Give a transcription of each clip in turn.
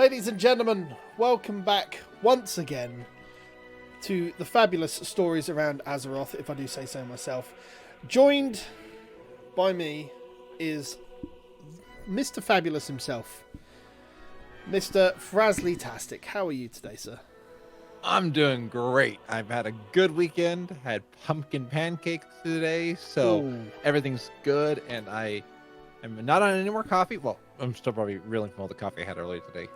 Ladies and gentlemen, welcome back once again to the fabulous Stories Around Azeroth, if I do say so myself. Joined by me is Mr. Fabulous himself, Mr. Frazley-tastic. How are you today, sir? I'm doing great. I've had a good weekend, had pumpkin pancakes today, so Ooh. everything's good, and I am not on any more coffee. Well, I'm still probably reeling from all the coffee I had earlier today.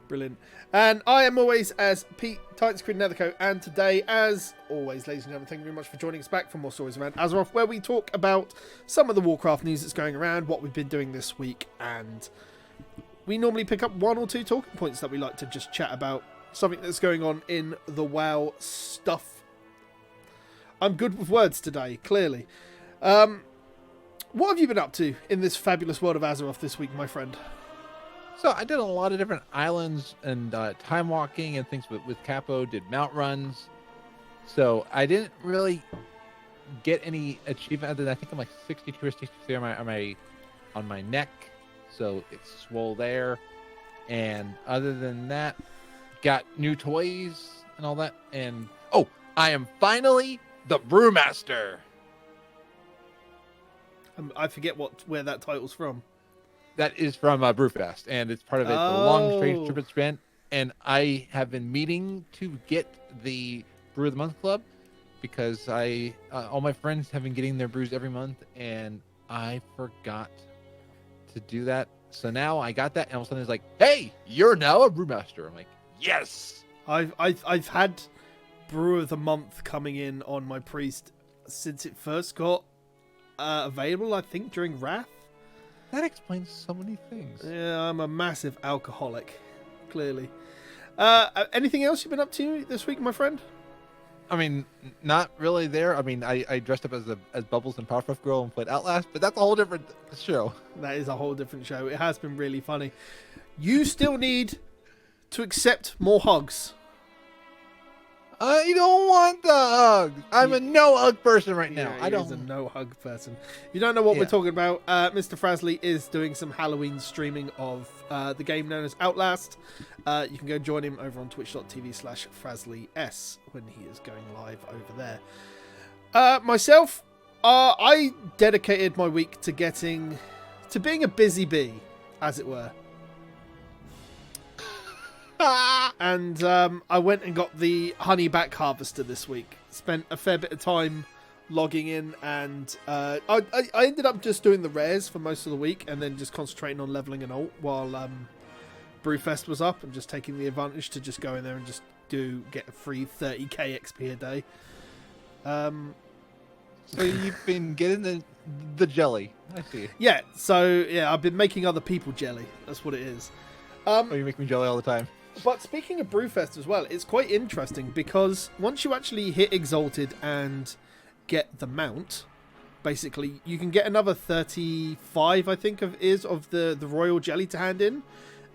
Brilliant. And I am always as Pete, Titan Screen Netherco, and today, as always, ladies and gentlemen, thank you very much for joining us back for more Stories Around Azeroth, where we talk about some of the Warcraft news that's going around, what we've been doing this week, and we normally pick up one or two talking points that we like to just chat about, something that's going on in the WoW stuff. I'm good with words today, clearly. What have you been up to in this fabulous world of Azeroth this week, my friend? So I did a lot of different islands and time walking and things with Capo, did mount runs. So I didn't really get any achievement other than I think I'm like 62 or 63 on my neck. So it's swole there. And other than that, got new toys and all that. And I am finally the Brewmaster. I forget where that title's from. That is from Brewfest, and it's part of the long strange trip it's been. And I have been meaning to get the Brew of the Month Club because all my friends have been getting their brews every month, and I forgot to do that. So now I got that, and all of a sudden it's like, "Hey, you're now a Brewmaster." I'm like, "Yes!" I've had Brew of the Month coming in on my priest since it first got available. I think during Wrath. That explains so many things. Yeah, I'm a massive alcoholic, clearly. Anything else you've been up to this week, my friend? I mean, not really there. I mean, I dressed up as Bubbles and Powerpuff Girl and played Outlast, but that's a whole different show. That is a whole different show. It has been really funny. You still need to accept more hugs. I don't want the hugs. I'm a no-hug person right now. I don't. He's a no-hug person. If you don't know what we're talking about, Mr. Frazley is doing some Halloween streaming of the game known as Outlast. You can go join him over on twitch.tv/FrazleyS when he is going live over there. Myself, I dedicated my week to being a busy bee, as it were. And I went and got the honeyback harvester this week. Spent a fair bit of time logging in, and I ended up just doing the rares for most of the week, and then just concentrating on leveling an ult while Brewfest was up, and just taking the advantage to just go in there and just get a free 30k XP a day. So you've been getting the jelly. I see. Yeah. So yeah, I've been making other people jelly. That's what it is. You make me jelly all the time. But speaking of Brewfest as well, it's quite interesting because once you actually hit Exalted and get the mount, basically you can get another 35, I think, of the Royal Jelly to hand in,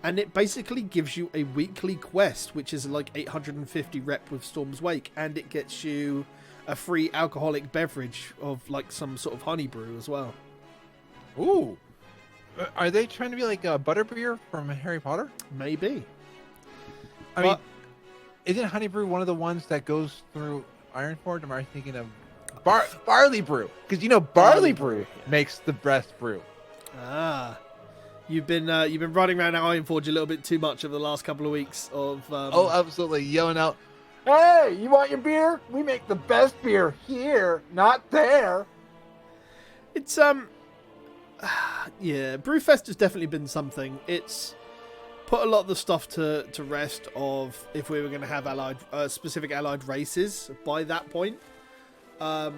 and it basically gives you a weekly quest, which is like 850 rep with Storm's Wake, and it gets you a free alcoholic beverage of like some sort of honey brew as well. Ooh. Are they trying to be like a butterbeer from Harry Potter? Maybe. I mean, isn't Honey Brew one of the ones that goes through Ironforge? Am I thinking of Barley Brew? Because Barley Brew makes the best brew. Ah, you've been running around Ironforge a little bit too much over the last couple of weeks of. Oh, absolutely, yelling out, "Hey, you want your beer? We make the best beer here, not there." It's yeah, Brewfest has definitely been something. It's put a lot of the stuff to rest of if we were going to have specific allied races by that point. So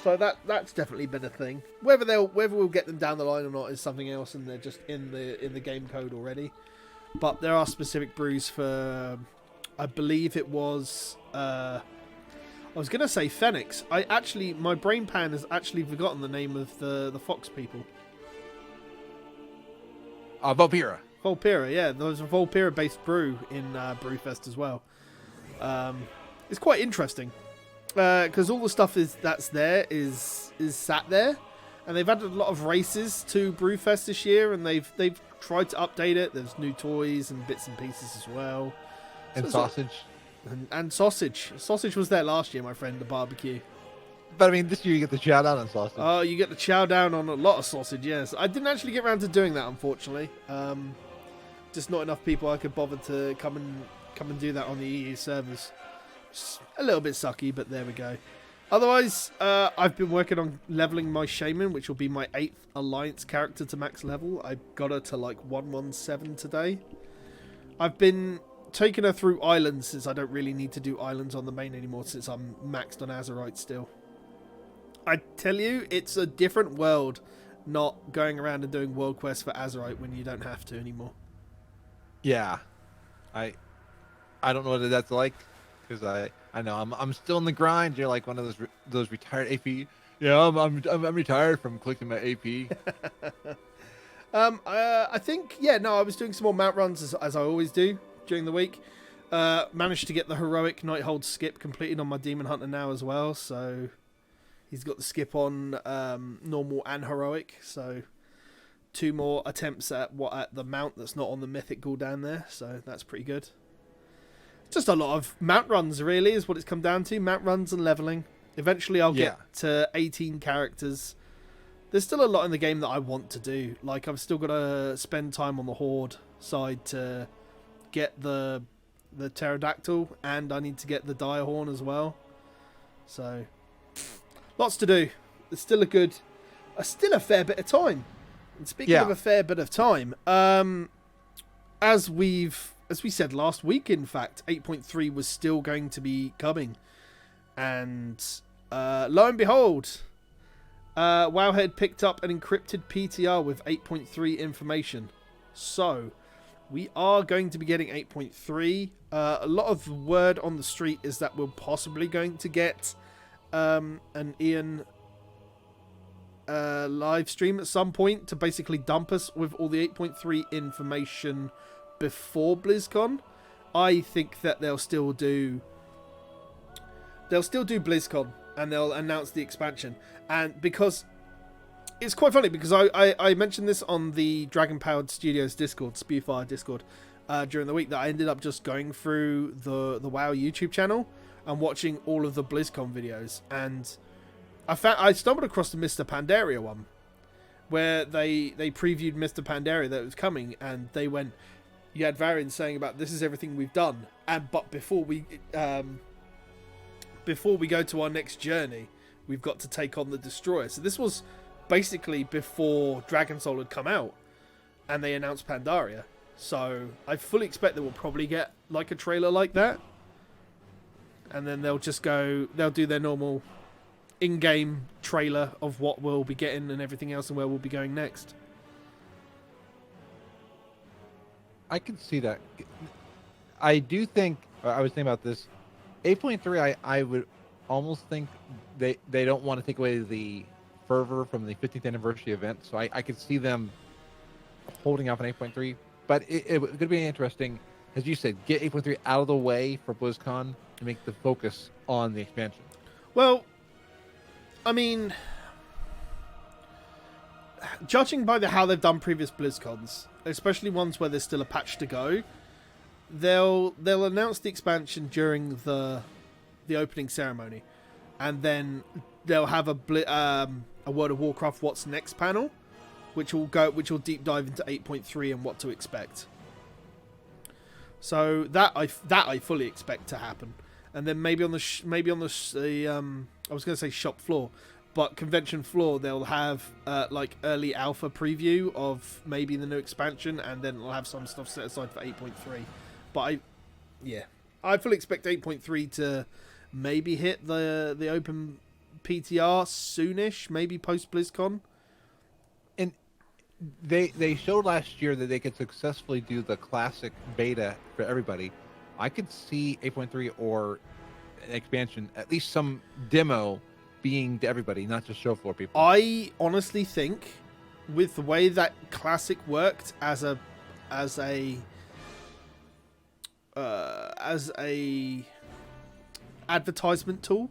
that's definitely been a thing. Whether we'll get them down the line or not is something else, and they're just in the game code already. But there are specific brews for, I believe it was. I was going to say Phoenix. My brain pan has actually forgotten the name of the Fox people. Volpira. Volpira, yeah. There was a Volpira-based brew in Brewfest as well. It's quite interesting because all the stuff that's there is sat there, and they've added a lot of races to Brewfest this year, and they've tried to update it. There's new toys and bits and pieces as well. And sausage. And sausage. Sausage was there last year, my friend, the barbecue. But I mean, this year you get the chow down on sausage. Oh, you get the chow down on a lot of sausage, yes. I didn't actually get around to doing that, unfortunately. Just not enough people I could bother to come and do that on the EU servers. Just a little bit sucky, but there we go. Otherwise, I've been working on leveling my Shaman, which will be my 8th Alliance character to max level. I got her to like 117 today. I've been taking her through islands since I don't really need to do islands on the main anymore since I'm maxed on Azeroth still. I tell you, it's a different world not going around and doing world quests for Azeroth when you don't have to anymore. Yeah. I don't know what that's like, because I know I'm still in the grind. You're like one of those retired AP. Yeah, I'm retired from collecting my AP. I think I was doing some more mount runs as I always do during the week. Managed to get the heroic Nighthold skip completed on my Demon Hunter now as well, so he's got the skip on normal and heroic, so 2 more attempts at the mount that's not on the mythic cooldown there, so that's pretty good. Just a lot of mount runs, really, is what it's come down to. Mount runs and leveling. Eventually, I'll get to 18 characters. There's still a lot in the game that I want to do. Like, I've still got to spend time on the Horde side to get the Pterodactyl, and I need to get the Direhorn as well. So, lots to do. It's still still a fair bit of time. And speaking of a fair bit of time, as we said last week, in fact, 8.3 was still going to be coming. And lo and behold, Wowhead picked up an encrypted PTR with 8.3 information. So, we are going to be getting 8.3. A lot of word on the street is that we're possibly going to get an Ian live stream at some point to basically dump us with all the 8.3 information before BlizzCon. I think that they'll still do BlizzCon and they'll announce the expansion. And because it's quite funny, because I mentioned this on the Dragon Powered Studios Discord, Spewfire Discord, during the week, that I ended up just going through the WoW YouTube channel and watching all of the BlizzCon videos, and I stumbled across the Mr. Pandaria one where they previewed Mr. Pandaria that was coming, and they went, you had Varian saying about this is everything we've done, but before we go to our next journey, we've got to take on the Destroyer. So this was basically before Dragon Soul had come out, and they announced Pandaria. So I fully expect that we'll probably get like a trailer like that, and then they'll do their normal in-game trailer of what we'll be getting and everything else and where we'll be going next. I can see that. I do think, I was thinking about this, 8.3, I would almost think they don't want to take away the fervor from the 15th anniversary event, so I could see them holding off on 8.3, but it could be interesting, as you said, get 8.3 out of the way for BlizzCon and make the focus on the expansion. Well, I mean, judging by how they've done previous BlizzCons, especially ones where there's still a patch to go, they'll announce the expansion during the opening ceremony, and then they'll have a World of Warcraft What's Next panel, which will deep dive into 8.3 and what to expect. So that I fully expect to happen, and then maybe on the I was going to say shop floor, but convention floor, they'll have like early alpha preview of maybe the new expansion, and then they'll have some stuff set aside for 8.3. But I fully expect 8.3 to maybe hit the open PTR soonish, maybe post BlizzCon. And they showed last year that they could successfully do the classic beta for everybody. I could see 8.3 or an expansion, at least some demo, being to everybody, not just show floor people. I honestly think, with the way that classic worked as a advertisement tool,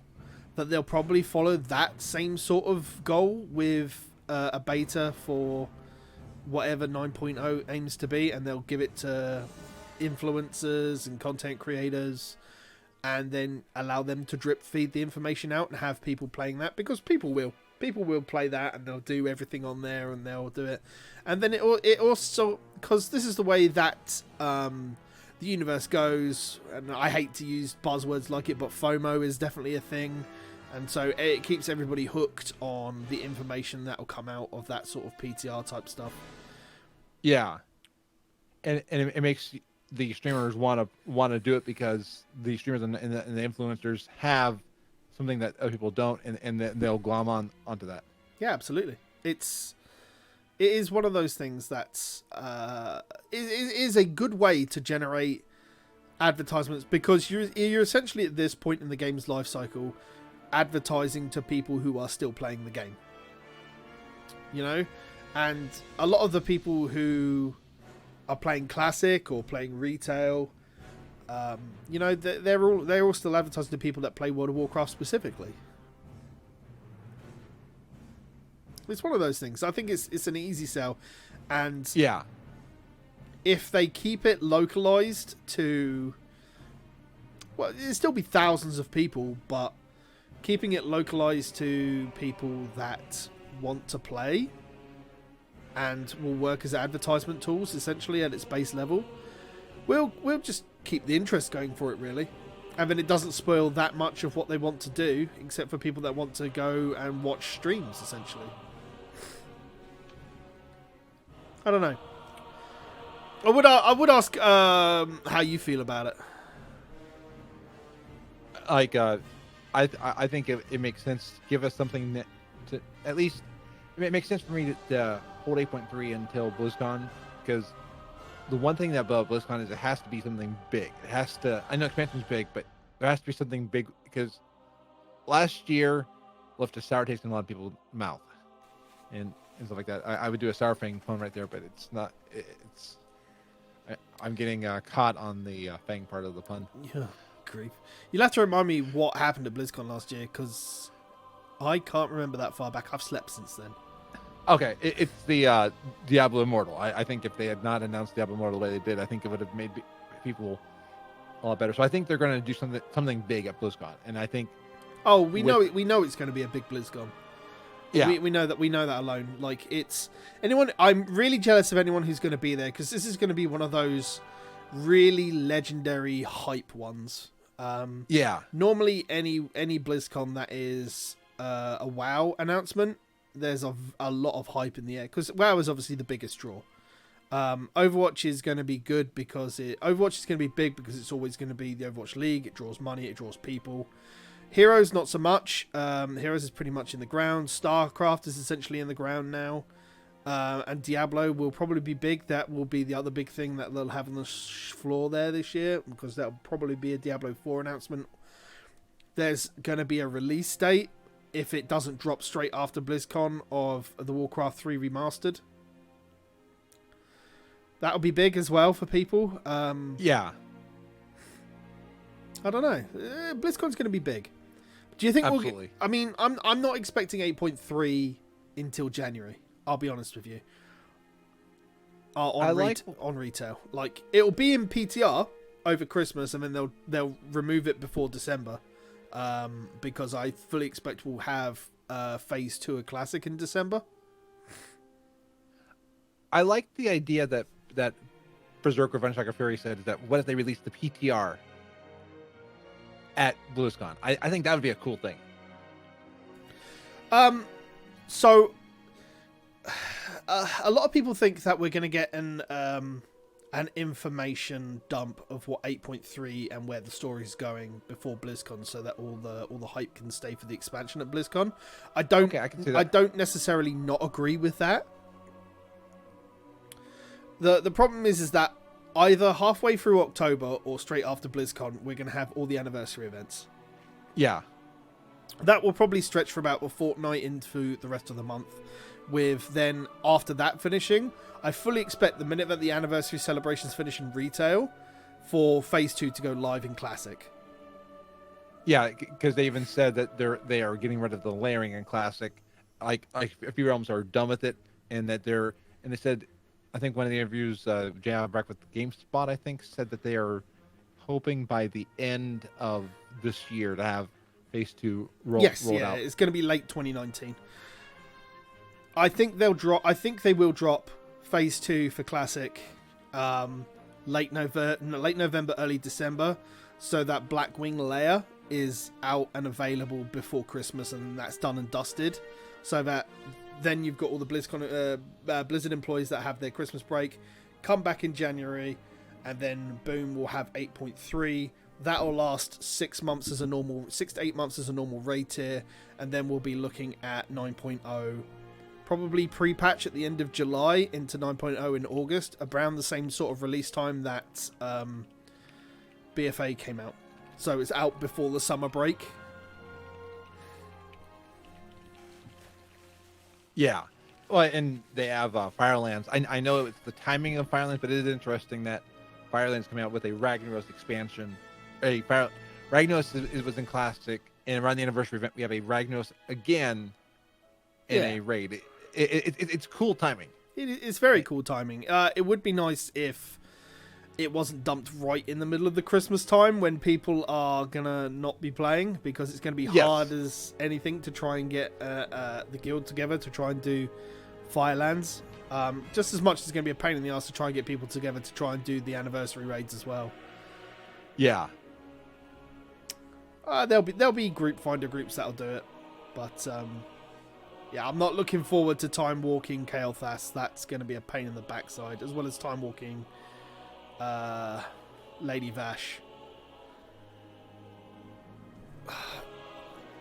that they'll probably follow that same sort of goal with a beta for whatever 9.0 aims to be, and they'll give it to influencers and content creators, and then allow them to drip feed the information out and have people playing that, because people will play that and they'll do everything on there and they'll do it. And then it also, because this is the way that the universe goes, and I hate to use buzzwords like it, but FOMO is definitely a thing, and so it keeps everybody hooked on the information that will come out of that sort of PTR type stuff. Yeah, and it makes the streamers want to do it, because the streamers and the influencers have something that other people don't, and they'll glom onto that. Yeah, absolutely. It is one of those things that's is a good way to generate advertisements, because you're essentially at this point in the game's life cycle advertising to people who are still playing the game. You know, and a lot of the people who are playing classic or playing retail, you know, they're all still advertising to people that play World of Warcraft specifically. It's one of those things. I think it's an easy sell, and yeah, if they keep it localized to, well, it'll still be thousands of people, but keeping it localized to people that want to play and will work as advertisement tools essentially at its base level, we'll just keep the interest going for it, really. And then it doesn't spoil that much of what they want to do, except for people that want to go and watch streams essentially. I don't know. I would ask how you feel about it. Like, I think it makes sense to give us something that, to at least, it makes sense for me to hold 8.3 until BlizzCon, because the one thing that about BlizzCon is it has to be something big. It has to, I know expansion's big, but there has to be something big, because last year left a sour taste in a lot of people's mouth and stuff like that. I would do a sour fang pun right there, but it's not. I'm getting caught on the fang part of the pun. Yeah, grief. You'll have to remind me what happened at BlizzCon last year, because I can't remember that far back. I've slept since then. Okay, it's the Diablo Immortal. I think if they had not announced Diablo Immortal the way they did, I think it would have made people a lot better. So I think they're going to do something big at BlizzCon, and I think. Oh, we know it's going to be a big BlizzCon. Yeah, we know that alone. Like, it's anyone. I'm really jealous of anyone who's going to be there, because this is going to be one of those really legendary hype ones. Yeah. Normally, any BlizzCon that is a WoW announcement, there's a lot of hype in the air, because WoW is obviously the biggest draw. Overwatch is going to be good because Overwatch is going to be big because it's always going to be the Overwatch League. It draws money, it draws people. Heroes, not so much. Heroes is pretty much in the ground. StarCraft is essentially in the ground now. And Diablo will probably be big. That will be the other big thing that they'll have on the floor there this year, because that'll probably be a Diablo 4 announcement. There's going to be a release date, if it doesn't drop straight after BlizzCon, of the Warcraft 3 Remastered. That'll be big as well for people. Yeah. I don't know. BlizzCon's going to be big. Do you think Absolutely. I mean, I'm not expecting 8.3 until January. I'll be honest with you. On retail, like, it'll be in PTR over Christmas, and then they'll remove it before December, because I fully expect we'll have Phase 2 of Classic in December. I like the idea that Berserker Vunshaka Fury said, is that what if they release the PTR at BlizzCon? I think that would be a cool thing. So a lot of people think that we're going to get an information dump of what 8.3 and where the story's going before BlizzCon, so that all the hype can stay for the expansion at BlizzCon. I can see that. I don't necessarily not agree with that. The problem is that either halfway through October or straight after BlizzCon, we're going to have all the anniversary events. Yeah. That will probably stretch for about a fortnight into the rest of the month. With then, after that finishing, I fully expect the minute that the anniversary celebrations finish in retail, for Phase 2 to go live in Classic. Yeah, because they even said that they are getting rid of the layering in Classic, like a few realms are done with it, and that they said, I think one of the interviews, Jam Breck with GameSpot, I think, said that they are hoping by the end of this year to have Phase 2 rolled out. It's going to be late 2019. I think they will drop Phase 2 for Classic late November, early December, so that Blackwing layer is out and available before Christmas, and that's done and dusted, so that then you've got all the Blizzard employees that have their Christmas break, come back in January, and then boom, we'll have 8.3. That'll last 6 to 8 months as a normal raid tier, and then we'll be looking at 9.0, probably pre-patch at the end of July into 9.0 in August, around the same sort of release time that BFA came out. So it's out before the summer break. Yeah. Well, and they have Firelands. I know it's the timing of Firelands, but it is interesting that Firelands coming out with a Ragnaros expansion. Ragnaros was in Classic, and around the anniversary event, we have a Ragnaros again in a raid. It's cool timing. It's very cool timing. It would be nice if it wasn't dumped right in the middle of the Christmas time when people are gonna not be playing, because it's gonna be hard as anything to try and get the guild together to try and do Firelands. Just as much as it's gonna be a pain in the ass to try and get people together to try and do the anniversary raids as well. Yeah. There'll be group finder groups that'll do it, but yeah, I'm not looking forward to time walking Kael'thas. That's going to be a pain in the backside, as well as time walking Lady Vash.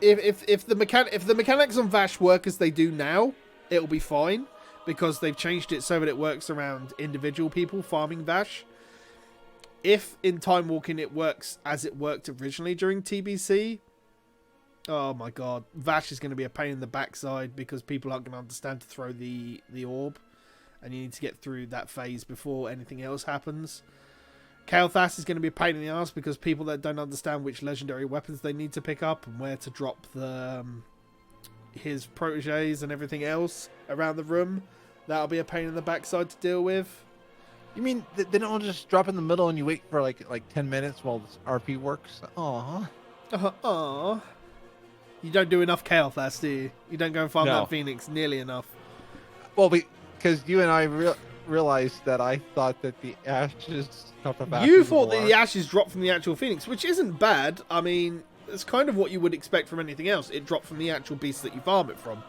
If the mechanics on Vash work as they do now, it'll be fine, because they've changed it so that it works around individual people farming Vash. If in time walking it works as it worked originally during TBC, oh my god, Vash is going to be a pain in the backside, because people aren't going to understand to throw the orb, and you need to get through that phase before anything else happens. Kael'thas is going to be a pain in the ass, because people that don't understand which legendary weapons they need to pick up and where to drop the his proteges and everything else around the room, that'll be a pain in the backside to deal with. You mean they don't all just drop in the middle and you wait for like 10 minutes while this RP works? Aww. You don't do enough Kael'thas, do you? You don't go and farm that Phoenix nearly enough. Well, because you and I realized that I thought that the ashes... You thought that the ashes dropped from the actual Phoenix, which isn't bad. I mean, it's kind of what you would expect from anything else. It dropped from the actual beast that you farm it from.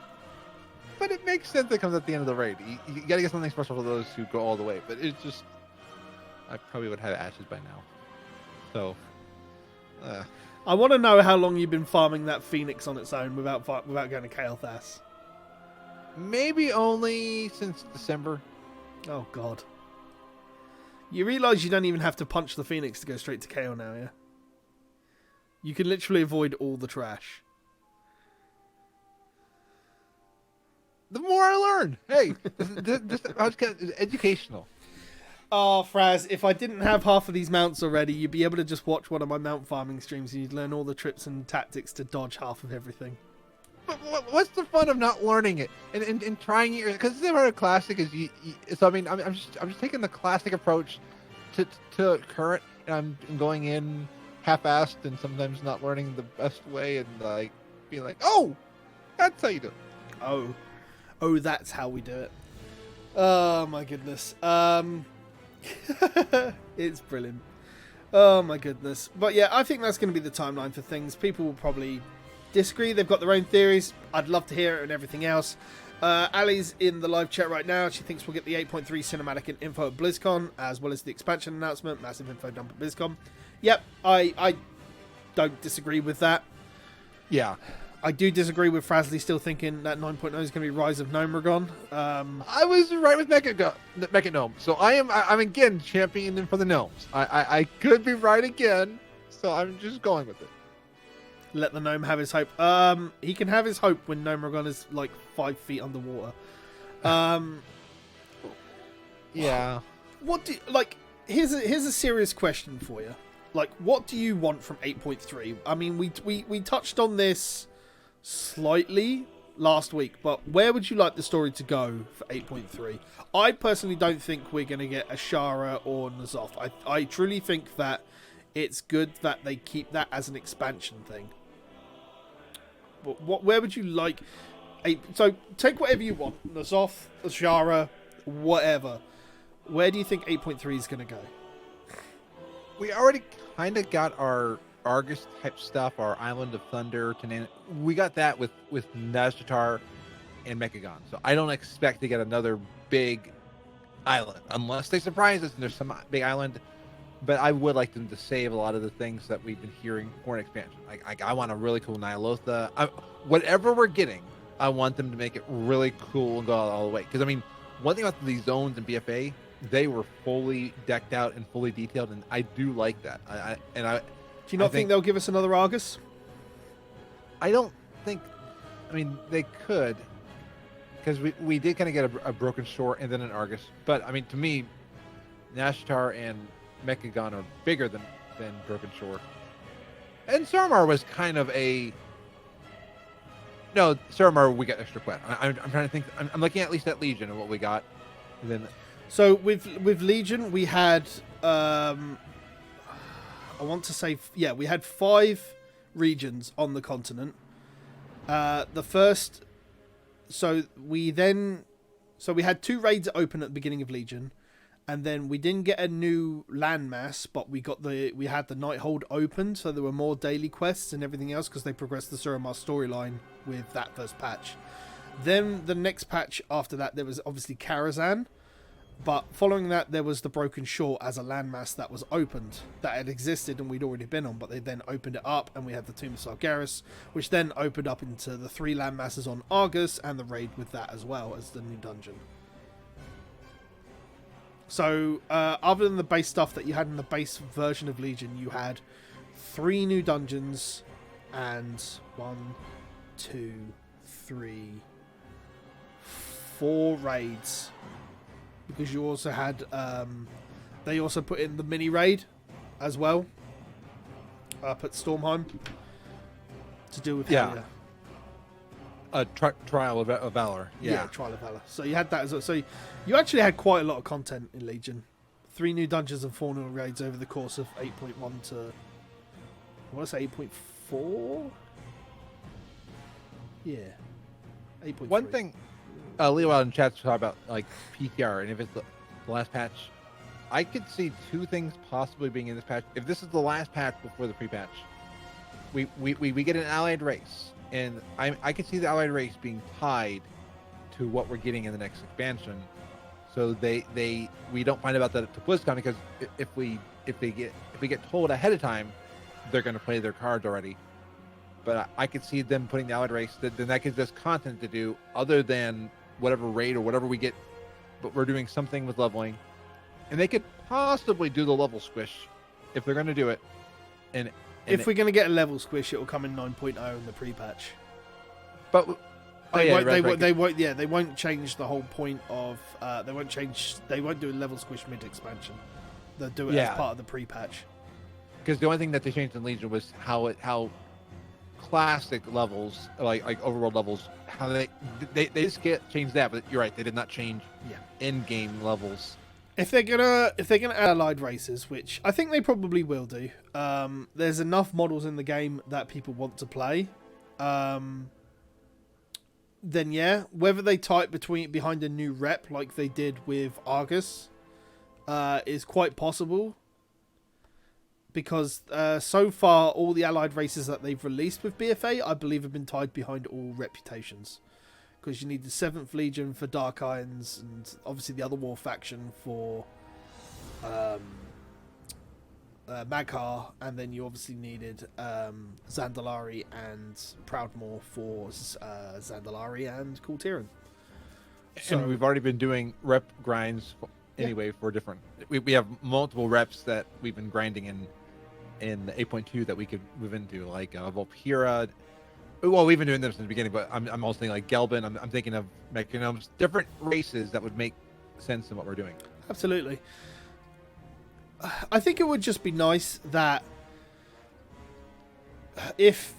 But it makes sense that it comes at the end of the raid. You gotta get something special for those who go all the way. But it's just... I probably would have ashes by now. So... I want to know how long you've been farming that Phoenix on its own without going to Kael'thas. Maybe only since December. Oh, God. You realise you don't even have to punch the Phoenix to go straight to KO now, yeah? You can literally avoid all the trash. The more I learn. Hey, this is educational. Oh, Fraz, if I didn't have half of these mounts already, you'd be able to just watch one of my mount farming streams and you'd learn all the trips and tactics to dodge half of everything. But what's the fun of not learning it and trying it? Because the part of classic is so I mean I'm just taking the classic approach to current, and I'm going in half-assed and sometimes not learning the best way and like being like, oh, that's how you do it. Oh, that's how we do it. Oh my goodness. It's brilliant. Oh my goodness. But yeah, I think that's going to be the timeline for things. People will probably disagree. They've got their own theories. I'd love to hear it and everything else. Ali's in the live chat right now. She thinks we'll get the 8.3 cinematic info at BlizzCon, as well as the expansion announcement. Massive info dump at BlizzCon. Yep, I don't disagree with that. Yeah. I do disagree with Frazley still thinking that 9.0 is going to be Rise of Gnomeregan. I was right with Mecha Gnome, so I'm again championing for the gnomes. I could be right again, so I'm just going with it. Let the gnome have his hope. He can have his hope when Gnomeregan is like 5 feet underwater. Yeah. What do like? Here's a serious question for you. Like, what do you want from 8.3? I mean, we touched on this slightly last week, but where would you like the story to go for 8.3? I personally don't think we're going to get a Shara or N'Zoth. I truly think that it's good that they keep that as an expansion thing. But where would you like... So take whatever you want. N'Zoth, Shara, whatever. Where do you think 8.3 is going to go? We already kind of got our Argus type stuff, our Island of Thunder. We got that with Nazjatar and Mechagon. So I don't expect to get another big island unless they surprise us and there's some big island. But I would like them to save a lot of the things that we've been hearing for an expansion. Like I want a really cool Nyalotha. Whatever we're getting, I want them to make it really cool and go all the way. Because I mean, one thing about these zones in BFA, they were fully decked out and fully detailed, and I do like that. Do you not think they'll give us another Argus? I don't think. I mean, they could, because we did kind of get a Broken Shore and then an Argus. But I mean, to me, Nazjatar and Mechagon are bigger than Broken Shore. And Suramar was kind of a... No, Suramar, we got extra quest. I'm trying to think. I'm looking at least at Legion and what we got. And then... So with Legion, we had... I want to say... Yeah, we had 5 regions on the continent. The first... So we had 2 raids open at the beginning of Legion. And then we didn't get a new landmass, but we had the Nighthold open, so there were more daily quests and everything else because they progressed the Suramar storyline with that first patch. Then the next patch after that, there was obviously Karazhan, but following that, there was the Broken Shore as a landmass that was opened, that had existed and we'd already been on, but they then opened it up, and we had the Tomb of Sargeras, which then opened up into the 3 landmasses on Argus and the raid with that as well as the new dungeon. So, other than the base stuff that you had in the base version of Legion, you had 3 new dungeons and 1, 2, 3, 4 raids. Because you also had, they also put in the mini raid as well, up at Stormheim, to do with Helia. Trial of Valor. Yeah, Trial of Valor. So you had that as well. So you actually had quite a lot of content in Legion. 3 new dungeons and 4 new raids over the course of 8.1 to... I want to say 8.4? Yeah. 8.3. One thing, Leo out in chat talking about like PTR, and if it's the last patch, I could see 2 things possibly being in this patch. If this is the last patch before the pre-patch, we get an allied race. And I could see the allied race being tied to what we're getting in the next expansion, so we don't find out that to BlizzCon, because if we get told ahead of time, they're going to play their cards already. But I could see them putting the allied race. Then that gives us content to do other than whatever raid or whatever we get. But we're doing something with leveling, and they could possibly do the level squish if they're going to do it. And if we're going to get a level squish, it will come in 9.0 in the pre-patch. But they won't change the whole point of. They won't do a level squish mid expansion. They'll do it as part of the pre-patch. Because the only thing that they changed in Legion was how classic levels, like overworld levels, how they just changed that. But you're right, they did not change in-game levels. If they're gonna add allied races, which I think they probably will do, there's enough models in the game that people want to play. Then yeah, whether they type behind a new rep like they did with Argus, is quite possible. Because so far all the allied races that they've released with BFA, I believe, have been tied behind all reputations. Because you need the 7th Legion for Dark Irons, and obviously the other war faction for Maghar, and then you obviously needed Zandalari and Proudmoore for Zandalari and Kultiran. So, and we've already been doing rep grinds anyway for different... We have multiple reps that we've been grinding in 8.2 that we could move into, like Volpira. Well, we've been doing this in the beginning, but I'm also thinking like Gelbin. I'm thinking of Mechanomes, different races that would make sense in what we're doing. Absolutely. I think it would just be nice that if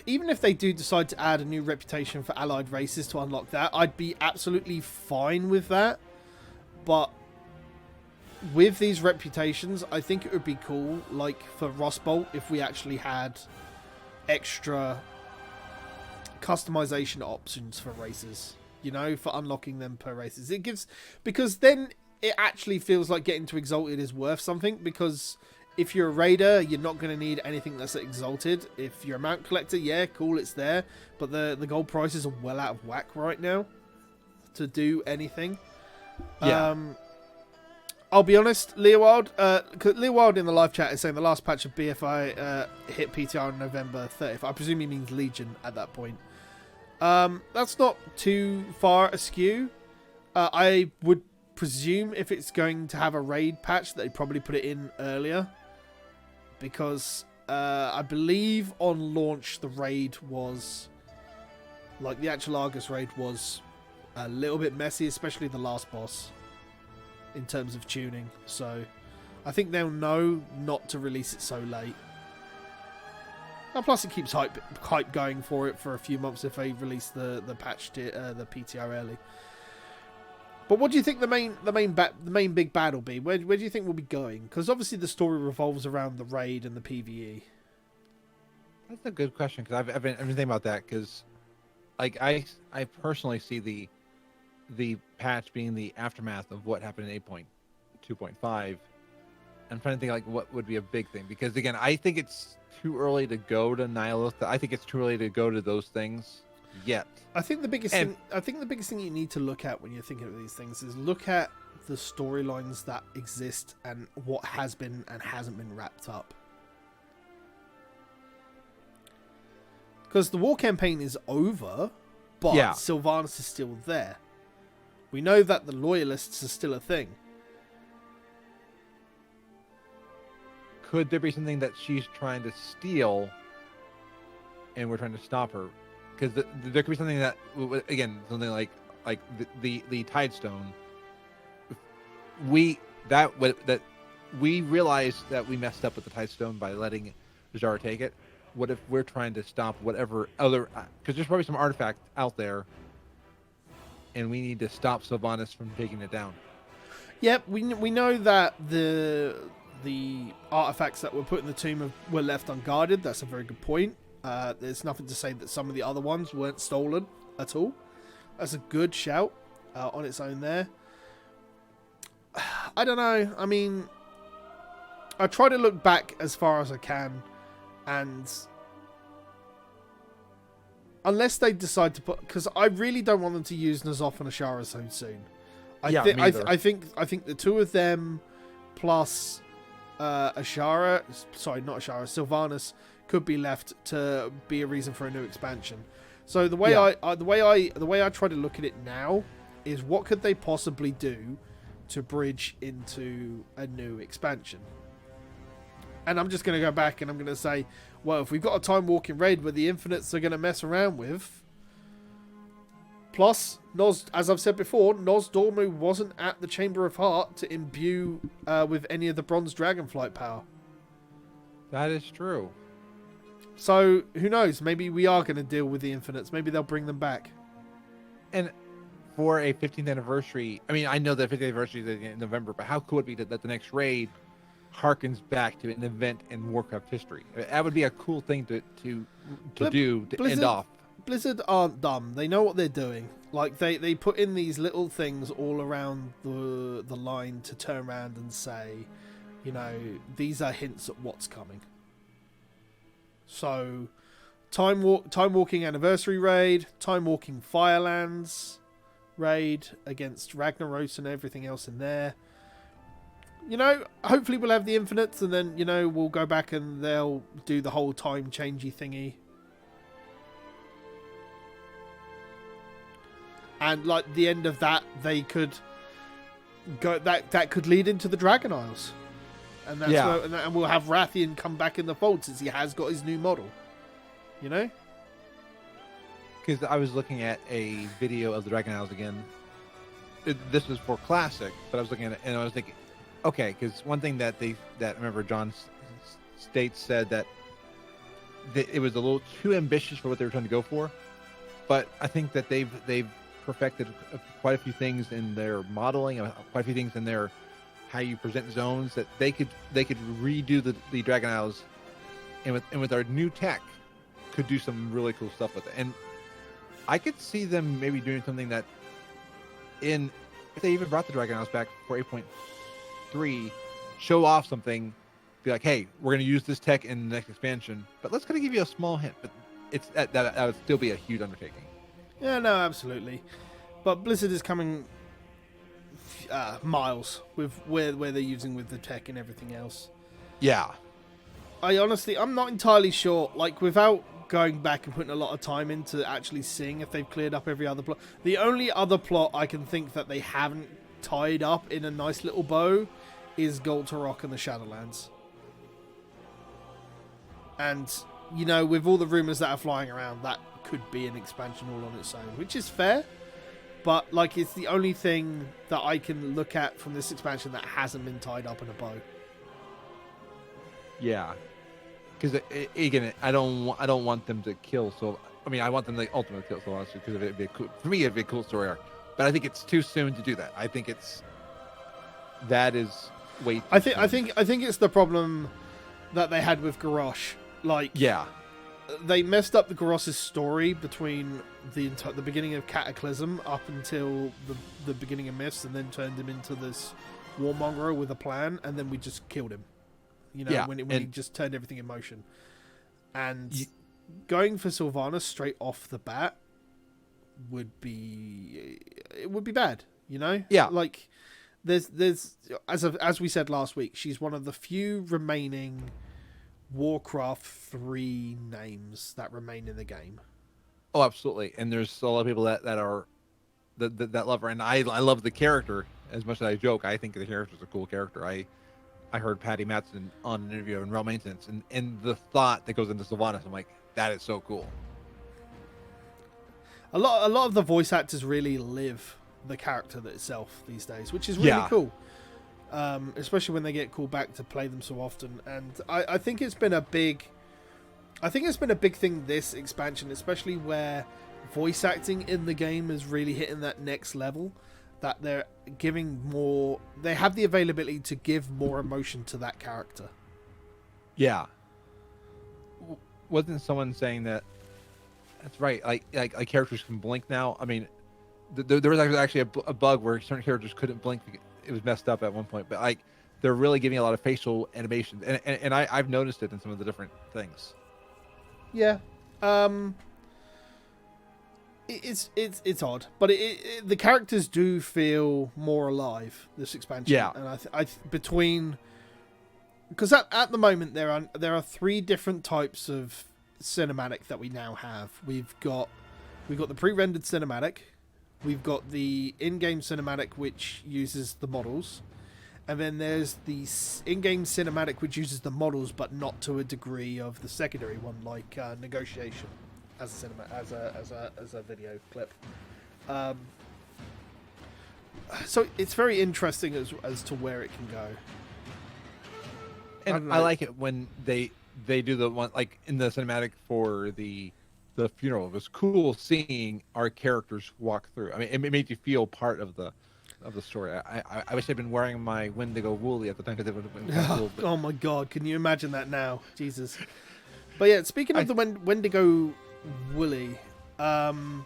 even if they do decide to add a new reputation for allied races to unlock that, I'd be absolutely fine with that. But with these reputations, I think it would be cool, like for Rustbolt, if we actually had extra customization options for races, you know, for unlocking them per races. It gives, because then it actually feels like getting to Exalted is worth something, because if you're a raider, you're not going to need anything that's Exalted. If you're a mount collector, yeah, cool, it's there, but the gold prices are well out of whack right now to do anything. Yeah. I'll be honest, Leowild in the live chat is saying the last patch of BFI hit PTR on November 30th. I presume he means Legion at that point. That's not too far askew. I would presume if it's going to have a raid patch, they'd probably put it in earlier. Because I believe on launch the raid was, like the actual Argus raid was a little bit messy, especially the last boss, in terms of tuning. So I think they'll know not to release it so late. And plus it keeps hype going for it for a few months if they release the patch the PTR early. But what do you think the main big bad will be? Where do you think we'll be going? Because obviously the story revolves around the raid and the PvE. That's a good question, because I've been thinking about that, because like I personally see the patch being the aftermath of what happened in 8.2.5. I'm trying to think like what would be a big thing, because again, I think it's too early to go to Nihilith. I think it's too early to go to those things yet. I think the biggest thing you need to look at when you're thinking of these things is look at the storylines that exist and what has been and hasn't been wrapped up. Because the war campaign is over, but Yeah. Sylvanas is still there. We know that the loyalists are still a thing. Could there be something that she's trying to steal and we're trying to stop her? Because there could be something that, again, something like the Tidestone. We realized that we messed up with the Tidestone by letting Jar take it. What if we're trying to stop whatever other, because there's probably some artifact out there and we need to stop Sylvanas from taking it down. Yep, we know that the artifacts that were put in the tomb were left unguarded. That's a very good point. There's nothing to say that some of the other ones weren't stolen at all. That's a good shout on its own there. I don't know. I mean, I try to look back as far as I can, and unless they decide to put, because I really don't want them to use N'Zoth and Ashara so soon. I think the two of them plus Sylvanas could be left to be a reason for a new expansion. So the way I try to look at it now is what could they possibly do to bridge into a new expansion. And I'm just going to go back and I'm going to say, well, if we've got a time walking raid where the infinites are going to mess around with, plus as I've said before, Nozdormu wasn't at the Chamber of Heart to imbue with any of the Bronze Dragonflight power. That is true. So who knows? Maybe we are going to deal with the infinites. Maybe they'll bring them back. And for a 15th anniversary, I mean, I know that 15th anniversary is in November, but how cool would it be that the next raid harkens back to an event in Warcraft history? That would be a cool thing to end off. Blizzard aren't dumb. They know what they're doing. Like they put in these little things all around the line to turn around and say, you know, these are hints at what's coming. So, time walking anniversary raid, time walking Firelands raid against Ragnaros and everything else in there. You know, hopefully we'll have the infinites, and then, you know, we'll go back and they'll do the whole time changey thingy. And like the end of that, they could go that could lead into the Dragon Isles. And that's where, and we'll have Rathian come back in the fold since he has got his new model. You know? Because I was looking at a video of the Dragon Isles again. This was for Classic, but I was looking at it and I was thinking, okay, because one thing that remember John States said that it was a little too ambitious for what they were trying to go for. But I think that they've perfected quite a few things in their modeling, quite a few things in their how you present zones, that they could redo the Dragon Isles, and with our new tech, could do some really cool stuff with it. And I could see them maybe doing something that, if they even brought the Dragon Isles back for 8.3, show off something, be like, hey, we're going to use this tech in the next expansion, but let's kind of give you a small hint. But that would still be a huge undertaking. Yeah, no, absolutely. But Blizzard is coming miles with where they're using with the tech and everything else. Yeah. I'm not entirely sure, like, without going back and putting a lot of time into actually seeing if they've cleared up every other plot. The only other plot I can think that they haven't tied up in a nice little bow is Goltarok and the Shadowlands. And, you know, with all the rumours that are flying around, that could be an expansion all on its own, which is fair. But, like, it's the only thing that I can look at from this expansion that hasn't been tied up in a bow. Yeah. Because again, I don't want them to kill. So I mean, I want them to ultimately kill Sylvanas, because it'd be cool. For me, it'd be a cool story arc. But I think it's too soon to do that. I think that is way too soon. I think it's the problem that they had with Garrosh. Like, yeah, they messed up the Garrosh's story between the beginning of Cataclysm up until the beginning of Myths, and then turned him into this warmonger with a plan, and then we just killed him. You know, when he just turned everything in motion. And going for Sylvanas straight off the bat would be bad, you know? Yeah. Like, there's as we said last week, she's one of the few remaining Warcraft 3 names that remain in the game. Oh, absolutely. And there's a lot of people that love her, and I love the character as much as I joke. I think the character's a cool character. I heard Patty Mattson on an interview in Realm Maintenance, and the thought that goes into Sylvanas, I'm like, that is so cool. A lot of the voice actors really live the character itself these days, which is really cool. Especially when they get called back to play them so often. And I think it's been a big thing this expansion, especially where voice acting in the game is really hitting that next level. That they're giving more, they have the availability to give more emotion to that character. Yeah. Wasn't someone saying that? That's right. Like characters can blink now. I mean, there was actually a bug where certain characters couldn't blink. It was messed up at one point, but like they're really giving a lot of facial animations, and I've noticed it in some of the different things. Yeah. It's odd, but the characters do feel more alive this expansion. Yeah, and between, because at the moment there are 3 different types of cinematic that we now have. We've got the pre-rendered cinematic, we've got the in-game cinematic which uses the models, and then there's the in-game cinematic which uses the models but not to a degree of the secondary one, like Negotiation. As a video clip, so it's very interesting as to where it can go. And I like it when they do the one, like in the cinematic for the funeral. It was cool seeing our characters walk through. I mean, it made you feel part of the story. I wish I'd been wearing my Wendigo Woolly at the time, because it would have been cool. But... Oh my god, can you imagine that now? Jesus. But yeah, speaking of the Wendigo Woolly, the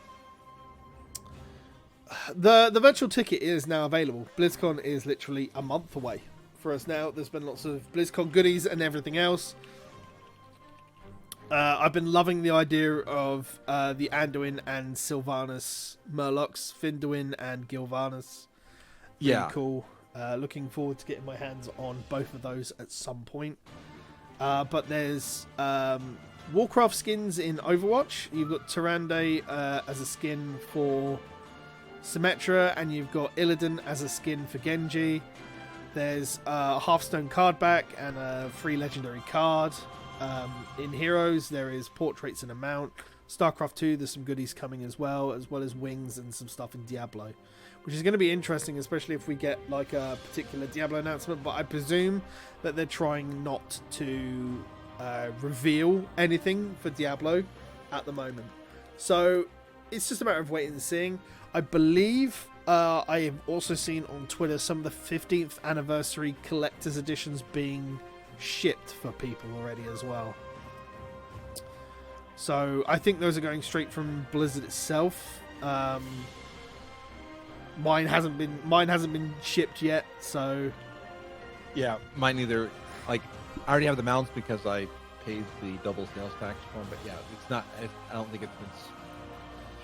virtual ticket is now available. BlizzCon is literally a month away for us now. There's been lots of BlizzCon goodies and everything else. I've been loving the idea of the Anduin and Sylvanas Murlocs, Finduin and Gilvanas. Really cool. Looking forward to getting my hands on both of those at some point. But there's Warcraft skins in Overwatch. You've got Tyrande as a skin for Symmetra, and you've got Illidan as a skin for Genji. There's a Hearthstone card back and a free legendary card. In Heroes, there is Portraits and a Mount. StarCraft 2, there's some goodies coming as well as wings and some stuff in Diablo, which is going to be interesting, especially if we get like a particular Diablo announcement. But I presume that they're trying not to reveal anything for Diablo at the moment. So it's just a matter of waiting and seeing. I believe I have also seen on Twitter some of the 15th anniversary collector's editions being shipped for people already as well. So I think those are going straight from Blizzard itself. Mine hasn't been shipped yet, so Yeah, mine either. Like, I already have the mounts because I paid the double sales tax for them. But yeah, it's not. I don't think it's been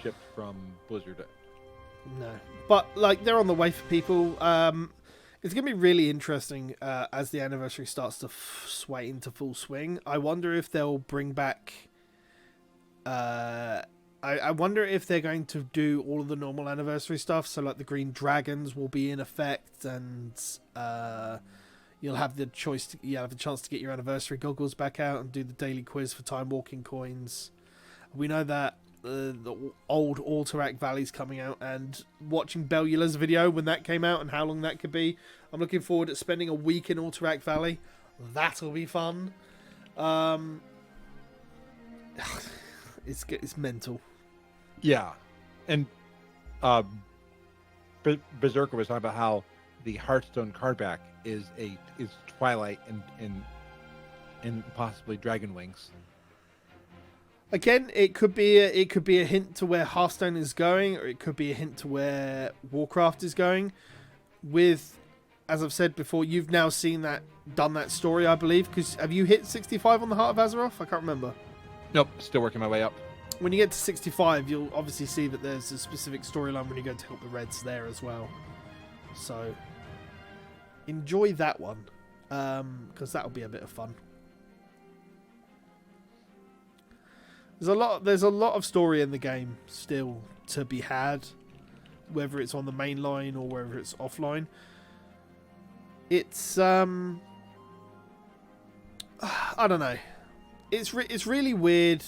shipped from Blizzard. no. But like they're on the way for people. It's going to be really interesting as the anniversary starts to sway into full swing. I wonder if they'll bring back. I wonder if they're going to do all of the normal anniversary stuff. So like the green dragons will be in effect, and you'll have the chance to get your anniversary goggles back out and do the daily quiz for time walking coins. We know that the old Alterac Valley's coming out, and watching Bellula's video when that came out and how long that could be, I'm looking forward to spending a week in Alterac Valley. That'll be fun. It's mental. Yeah, and Berserker was talking about how the Hearthstone card back is Twilight and possibly Dragon Wings. Again, it could be a hint to where Hearthstone is going, or it could be a hint to where Warcraft is going. With, as I've said before, you've now done that story, I believe. Because have you hit 65 on the Heart of Azeroth? I can't remember. Nope, still working my way up. When you get to 65, you'll obviously see that there's a specific storyline when you go to help the Reds there as well. So enjoy that one, because that'll be a bit of fun. There's a lot of story in the game still to be had, whether it's on the main line or whether it's offline. It's I don't know. It's really weird,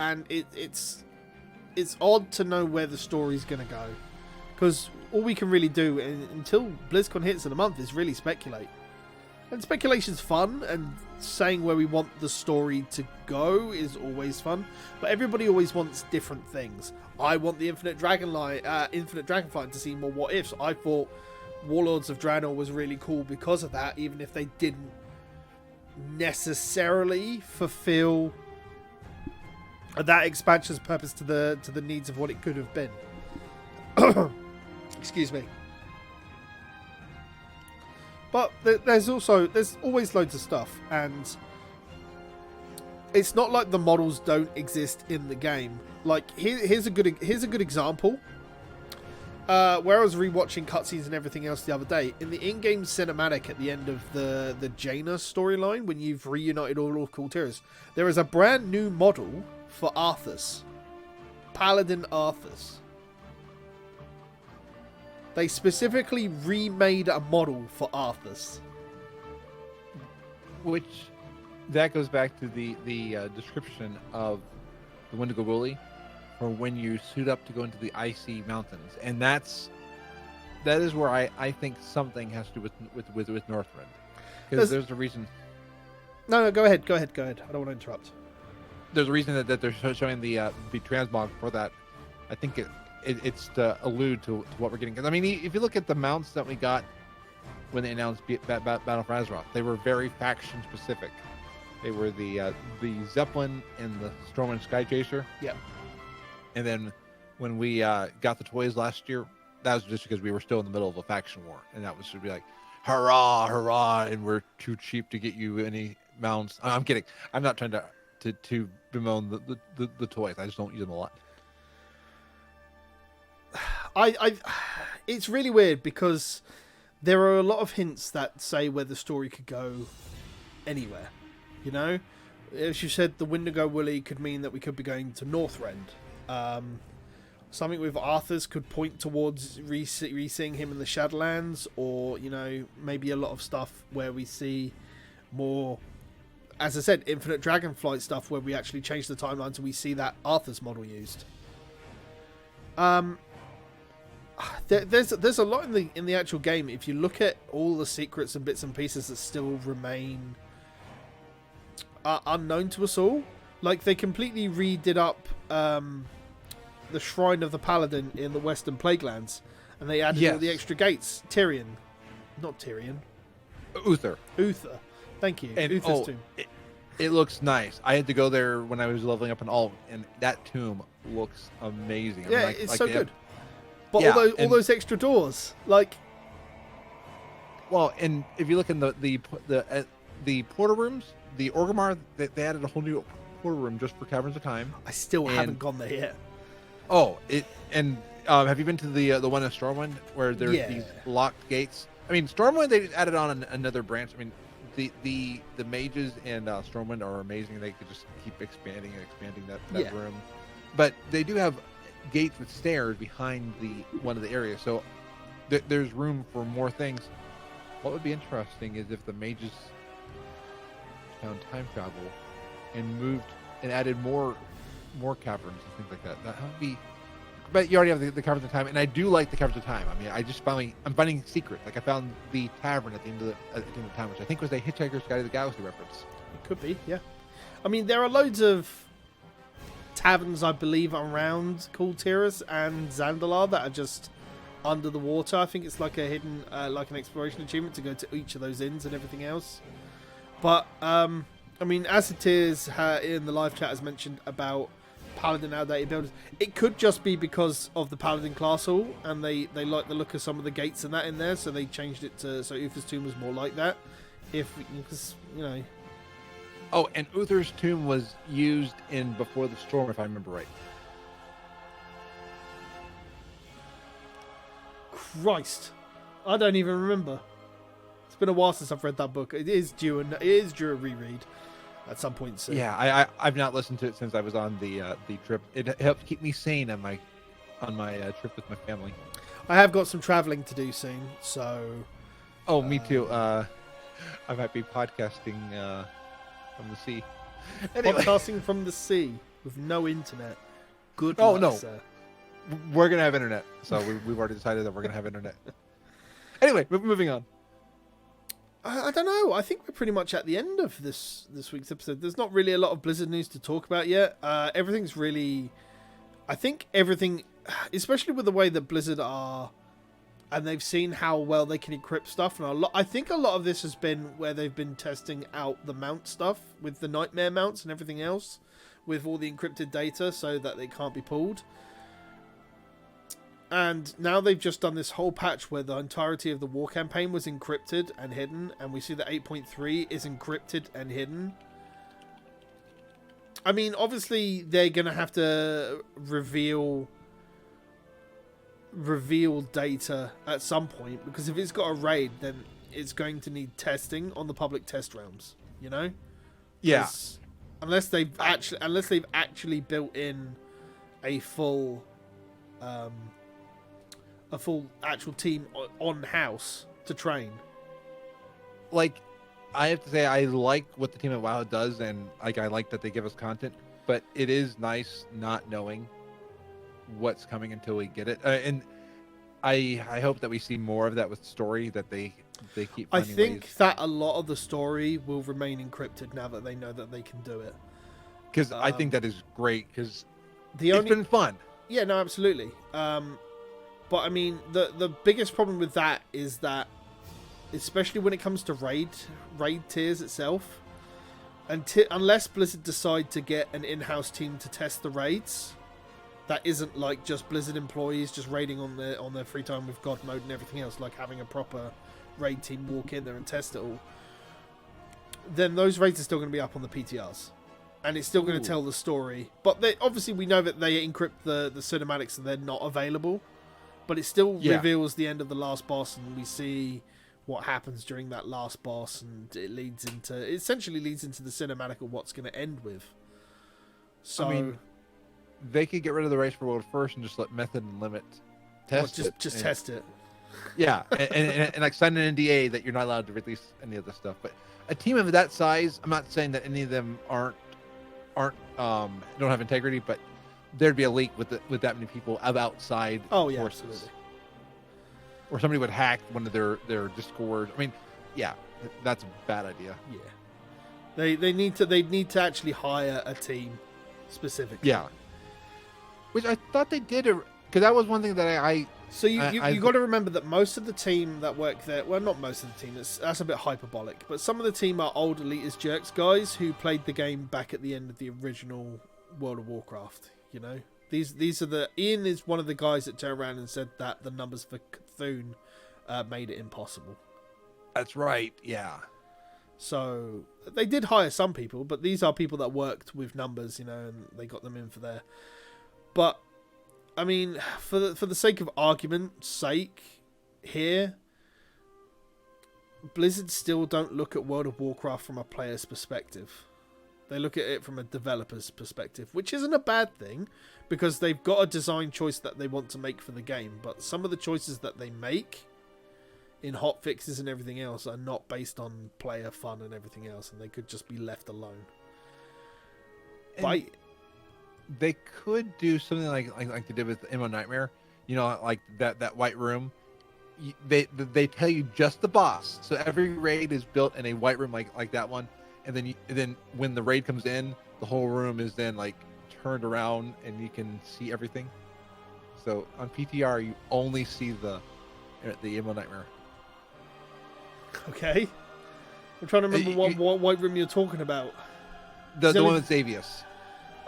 and it's odd to know where the story's gonna go, because all we can really do until BlizzCon hits in a month is really speculate. And speculation's fun, and saying where we want the story to go is always fun. But everybody always wants different things. I want the Infinite Dragonflight to see more what ifs. I thought Warlords of Draenor was really cool because of that, even if they didn't necessarily fulfill that expansion's purpose to the needs of what it could have been. Excuse me. But there's always loads of stuff, and it's not like the models don't exist in the game. Like here's a good example. Where I was rewatching cutscenes and everything else the other day, in the in-game cinematic at the end of the Jaina storyline, when you've reunited all of Kultiras, there is a brand new model for Arthas, Paladin Arthas. They specifically remade a model for Arthas. Which, that goes back to the description of the Wendigo Woolly, for when you suit up to go into the icy mountains. And that is where I think something has to do with Northrend. Because there's a reason... No, go ahead. I don't want to interrupt. There's a reason that they're showing the transmog for that. I think it's to allude to what we're getting. Because I mean, if you look at the mounts that we got when they announced Battle for Azeroth, they were very faction specific. They were the Zeppelin and the Storm and Sky Chaser. Yep. And then when we got the toys last year, that was just because we were still in the middle of a faction war, and that was to be like, hurrah, hurrah, and we're too cheap to get you any mounts. I'm kidding. I'm not trying to bemoan the toys. I just don't use them a lot. It's really weird because there are a lot of hints that say where the story could go anywhere. You know, as you said, the Wendigo Woolly could mean that we could be going to Northrend. Something with Arthur's could point towards re-seeing him in the Shadowlands, or, you know, maybe a lot of stuff where we see more, as I said, Infinite Dragonflight stuff where we actually change the timeline so we see that Arthur's model used. There's a lot in the actual game. If you look at all the secrets and bits and pieces that still remain unknown to us all. Like, they completely redid up the Shrine of the Paladin in the Western Plaguelands, and they added all the extra gates. Not Tyrion. Uther. Thank you. And, Uther's tomb. It looks nice. I had to go there when I was leveling up in Ulm, and that tomb looks amazing. I mean, it's so good. But all those extra doors, like... Well, and if you look in the portal rooms, the Orgrimmar, they added a whole new portal room just for Caverns of Time. I still haven't gone there yet. Oh, have you been to the one in Stormwind where there's these locked gates? I mean, Stormwind, they added on another branch. I mean, the mages in Stormwind are amazing. They could just keep expanding that room. But they do have gates with stairs behind one of the areas, so there's room for more things. What would be interesting is if the mages found time travel and moved and added more caverns and things like that. That would be. But you already have the Caverns of Time, and I do like the Caverns of Time. I mean, I'm finding secrets. Like, I found the tavern at the end of time, which I think was a Hitchhiker's Guide to the Galaxy reference. It could be, yeah. I mean, there are loads of taverns, I believe, around Kul Tiras and Zandalar that are just under the water. I think it's like a hidden, like an exploration achievement to go to each of those inns and everything else. But, I mean, as it is, in the live chat has mentioned about Paladin outdated buildings. It could just be because of the Paladin class hall, and they like the look of some of the gates and that in there, so they changed it to so Uther's tomb was more like that. Because you know. Oh, and Uther's tomb was used in Before the Storm, if I remember right. Christ, I don't even remember. It's been a while since I've read that book. It is due a reread at some point soon. Yeah, I've not listened to it since I was on the trip. It helped keep me sane on my trip with my family. I have got some traveling to do soon, so. Oh, me too. I might be podcasting from the sea. Anyway. Podcasting from the sea with no internet. Good. Oh luck, no, sir. We're gonna have internet, so we've already decided that we're gonna have internet. Anyway, moving on. I don't know. I think we're pretty much at the end of this week's episode. There's not really a lot of Blizzard news to talk about yet. Everything's really... I think everything, especially with the way that Blizzard are, and they've seen how well they can encrypt stuff, and I think a lot of this has been where they've been testing out the mount stuff with the Nightmare mounts and everything else, with all the encrypted data so that they can't be pulled. And now they've just done this whole patch where the entirety of the war campaign was encrypted and hidden, and we see that 8.3 is encrypted and hidden. I mean, obviously they're gonna have to reveal data at some point, because if it's got a raid, then it's going to need testing on the public test realms. You know? Yeah. Unless they've actually built in a full actual team on house to train. Like, I have to say, I like what the team at WoW does, and like I like that they give us content, but it is nice not knowing what's coming until we get it. And I hope that we see more of that with story, that they keep I finding think ways. that a lot of the story will remain encrypted now that they know that they can do it. Because I think that is great, because it's been fun. Yeah, no, absolutely. But I mean, the biggest problem with that is that, especially when it comes to raid tiers itself, unless Blizzard decide to get an in-house team to test the raids, that isn't like just Blizzard employees just raiding on their free time with God mode and everything else, like having a proper raid team walk in there and test it all, then those raids are still going to be up on the PTRs. And it's still going to tell the story. But obviously we know that they encrypt the cinematics and they're not available. But it still reveals the end of the last boss, and we see what happens during that last boss, and it essentially leads into the cinematic of what's going to end with. So, I mean, they could get rid of the race for world first and just let Method and Limit test it. Just test it. Yeah, and like sign an NDA that you're not allowed to release any of this stuff. But a team of that size, I'm not saying that any of them don't have integrity, but there'd be a leak with that many people of outside forces. Absolutely. Or somebody would hack one of their Discord. I mean, yeah, that's a bad idea. Yeah. They need to actually hire a team specifically. Yeah. Which I thought they did, because that was one thing that I So you got to remember that most of the team that work there, well, not most of the team, that's a bit hyperbolic, but some of the team are old elitist jerks guys who played the game back at the end of the original World of Warcraft. You know, these are the Ian is one of the guys that turned around and said that the numbers for Cthulhu made it impossible. That's right. Yeah. So they did hire some people, but these are people that worked with numbers, you know, and they got them in for there. But I mean, for the sake of argument's sake, here, Blizzard still don't look at World of Warcraft from a player's perspective. They look at it from a developer's perspective, which isn't a bad thing, because they've got a design choice that they want to make for the game. But some of the choices that they make in hotfixes and everything else are not based on player fun and everything else, and they could just be left alone. They could do something like they did with Immo Nightmare, you know, like that white room. They tell you just the boss, so every raid is built in a white room like that one, and then when the raid comes in, the whole room is then like turned around and you can see everything. So on PTR, you only see the Immo Nightmare. Okay, I'm trying to remember what white room you're talking about. The one with Xavius.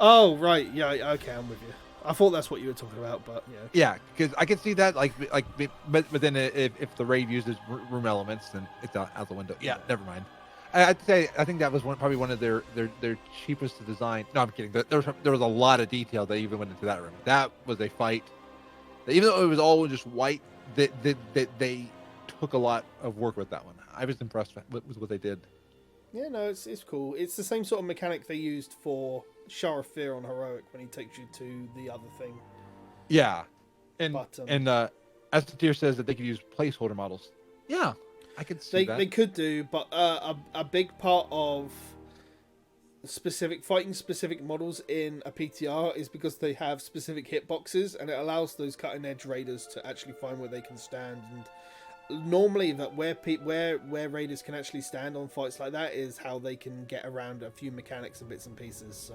Oh, right. Yeah, okay, I'm with you. I thought that's what you were talking about, but yeah. Yeah, because I can see that, but then if the raid uses room elements, then it's out the window. Yeah, never mind. I think that was probably one of their cheapest to design. No, I'm kidding. There was a lot of detail that even went into that room. That was a fight. Even though it was all just white, they took a lot of work with that one. I was impressed with what they did. Yeah, no, it's cool. It's the same sort of mechanic they used for Shah of Fear on Heroic when he takes you to the other thing. Yeah, and as the tier says that they could use placeholder models. Yeah, I could see that. They could do, but a big part of fighting specific models in a PTR is because they have specific hitboxes, and it allows those cutting edge raiders to actually find where they can stand. And normally that where raiders can actually stand on fights like that is how they can get around a few mechanics and bits and pieces. So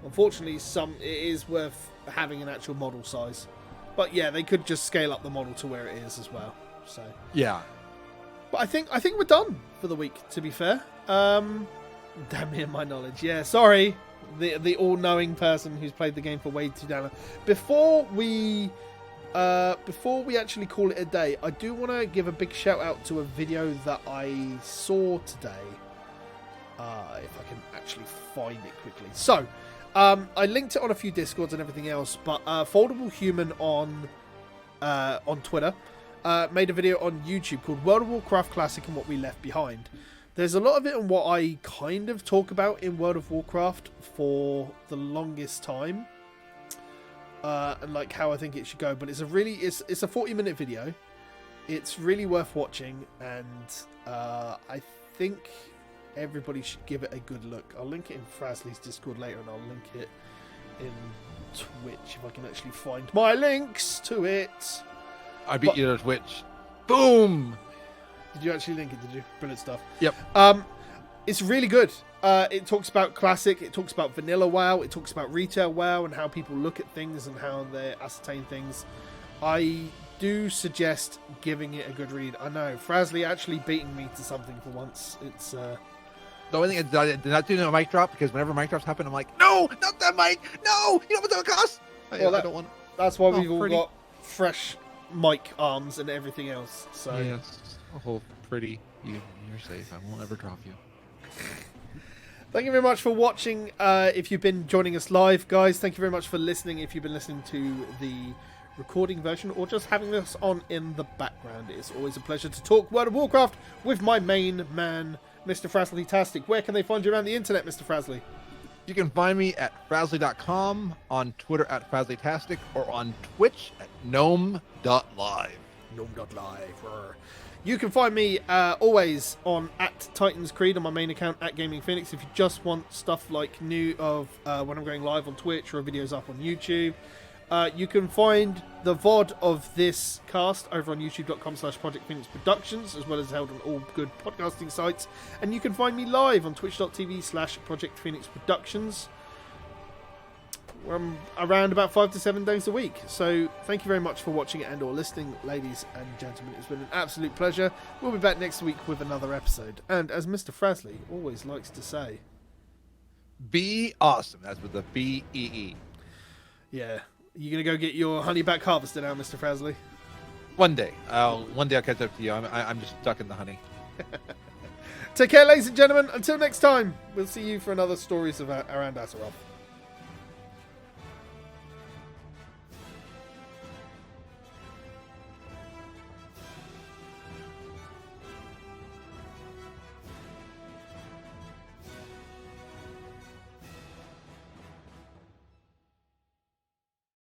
unfortunately it is worth having an actual model size, but yeah, they could just scale up the model to where it is as well. So yeah, but I think we're done for the week, to be fair. Damn me and my knowledge. Yeah, sorry, the all-knowing person who's played the game for way too damn long. Before we actually call it a day, I do want to give a big shout out to a video that I saw today. If I can actually find it quickly. So, I linked it on a few Discords and everything else, but Foldable Human on Twitter made a video on YouTube called World of Warcraft Classic and What We Left Behind. There's a lot of it on what I kind of talk about in World of Warcraft for the longest time. And like how I think it should go, but it's a 40-minute video. It's really worth watching, and I think everybody should give it a good look. I'll link it in Frazley's Discord later, and I'll link it in Twitch if I can actually find my links to it. I beat you to Twitch. Boom! Did you actually link it? Did you? Brilliant stuff. Yep. It's really good. It talks about Classic, it talks about Vanilla WoW, it talks about Retail WoW and how people look at things and how they ascertain things. I do suggest giving it a good read. I know, Frazley actually beating me to something for once. It's The only thing is I did not do a mic drop, because whenever mic drops happen, I'm like, no, not that mic! No! You know what that costs? I don't want. That's why we've all got fresh mic arms and everything else. So yes. Oh, pretty. You're safe. I won't ever drop you. Thank you very much for watching. If you've been joining us live, guys, thank you very much for listening. If you've been listening to the recording version or just having us on in the background, it's always a pleasure to talk World of Warcraft with my main man, Mr. Frazley-tastic. Where can they find you around the internet, Mr. Frazley? You can find me at Frazley.com, on Twitter at Frazley-tastic, or on Twitch at gnome.live. Gnome.live. You can find me always on @Titans Creed on my main account @Gaming Phoenix if you just want stuff like new of when I'm going live on Twitch or videos up on YouTube. You can find the VOD of this cast over on youtube.com/Project Phoenix Productions, as well as held on all good podcasting sites. And you can find me live on twitch.tv/Project Phoenix Productions. Around about 5 to 7 days a week. So thank you very much for watching and or listening, ladies and gentlemen. It's been an absolute pleasure. We'll be back next week with another episode. And as Mr. Frazley always likes to say, be awesome. That's with the B-E-E. Yeah. You going to go get your honey back harvested now, Mr. Frazley? One day I'll catch up to you. I'm just stuck in the honey. Take care, ladies and gentlemen. Until next time, we'll see you for another Stories Around Azeroth.